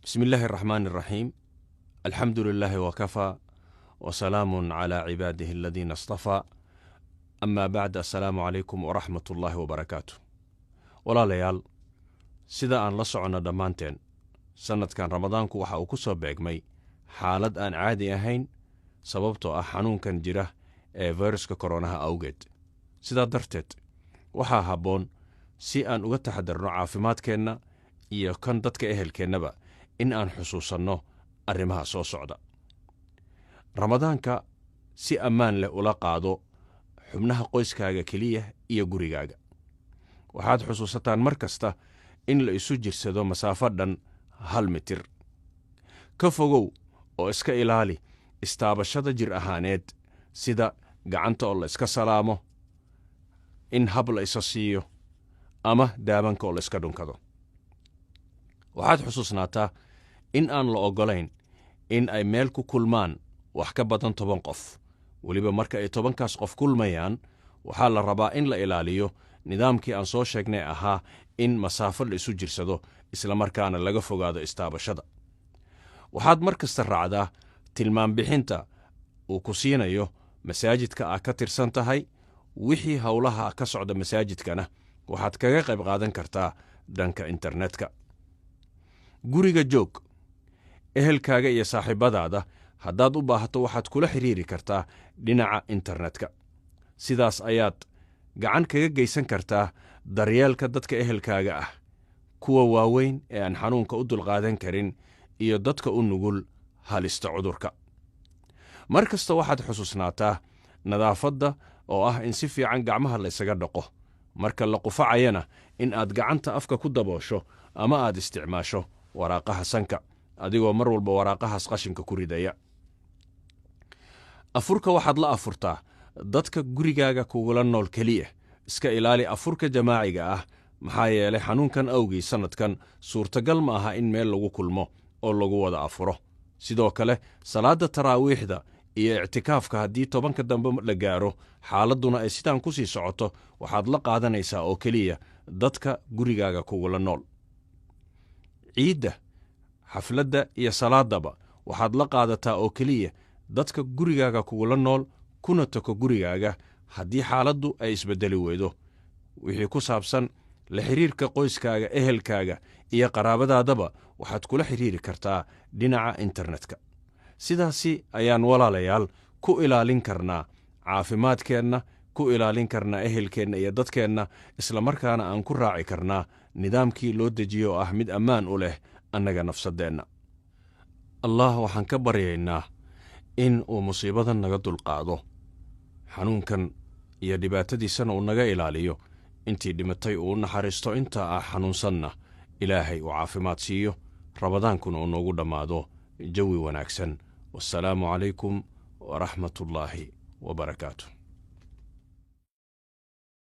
بسم الله الرحمن الرحيم. الحمد لله وكفى وسلام على عباده الذين اصطفى. أما بعد، السلام عليكم ورحمة الله وبركاته. ولا ليال سيدا أن لسعنا دمانتين سنة كان رمضانكو وحا وكسو بيقمي حالد أن عادي أهين سببتو حنون كان جيره فيروس كوروناها أوجد سيدا درتت وحا هابون سي أن uga taxadarno caafimaadkeenna iyo kan dadka ehelkeennaba in aan xusuusanno arrimaha soo socda. Ramadaanka si ammaan leh ula qaado xubnaha qoyskaaga keliya iyo gurigaaga. Waxaad xusuusataan mar kasta in la isu jirsado masaafo dhan 1 mitir. Ka fogow oo iska ilaali istaabashada jir ahaaneed sida gacanta oo la iska salaamo, in hab la isa siiyo, ama daabanka oo la iska dhunkado. Waxaad xusuusnaataa in aan la ogolayn in ay meel ku kulmaan wax ka badan 10 qof. Weliba marka ay 10kaas qof kulmayaan, waxaa la rabaa in la ilaaliyo nidaamkii aan soo sheegnay ahaa in masaafo la isu jirsado isla markaana laga fogaado istaabashada. Waxaad mar kasta raacdaa tilmaam bixinta uu ku siinayo masaajidka aad ka tirsan tahay. Wixii howlaha ka socda masaajidkana waxaad kaga qayb qaadan kartaa dhanka internetka. Guriga joog ehelkaaga iyo saaxiibadaada haddaad u baahato waxaad kula xiriiri kartaa dhinaca internetka. Sidaas ayaad gacan kaga geysan kartaa daryeelka dadka ehelkaaga ah, kuwa waaweyn ee aan xanuunka u dulqaadan karin iyo dadka u nugul halista cudurka. Mar kasta waxaad xusuusnaataa nadaafadda oo ah in si fiican gacmaha la isaga dhaqo. Marka la qufacayana in aad gacanta afka ku daboosho ama aad isticmaasho waraaqaha sanka adigoo mar walba waraaqahaas qashinka ku ridaya. Afurka waxaad la afurtaa dadka gurigaaga kugula nool keliya. Iska ilaali afurka jamaaciga ah maxaa yeelay xanuunkan awgii sanadkan suurtagal ma aha in meel lagu kulmo oo lagu wada afuro. Sidoo kale salaada taraawiixda iyo ictikaafka haddii 10ka dambe la gaaro xaaladuna ay sidaan ku sii socoto waxaad la qaadanaysaa oo keliya dadka gurigaaga kugula nool. Ciidda, xafladda iyo salaadaba waxaad la qaadataa oo keliya dadka gurigaaga kugula nool kuna tako gurigaaga haddii xaaladdu ay isbedeli weydo. Wixii ku saabsan la xiriirka qoyskaaga, ehelkaaga iyo qaraabadaadaba waxaad kula xiriiri kartaa dhinaca internetka. Sidaasi ayaan walaalayaal ku ilaalin karnaa caafimaadkeenna, ku ilaalin karnaa ehelkeenna iyo dadkeenna, isla markaana aan ku raaci karnaa nidaamkii loo dejiyo oo ah mid ammaan u leh annaga nafsadeenna. Allah waxaan ka baryaynaa in uu musiibadan naga dulqaado, xanuunkan iyo dhibaatadiisana uu naga ilaaliyo, intii dhimatay uu naxariisto, inta xanuunsanna Ilaahay uu caafimaad siiyo, Ramadaankuna uu noogu dhammaado jawi wanaagsan. والسلام عليكم ورحمة الله وبركاته.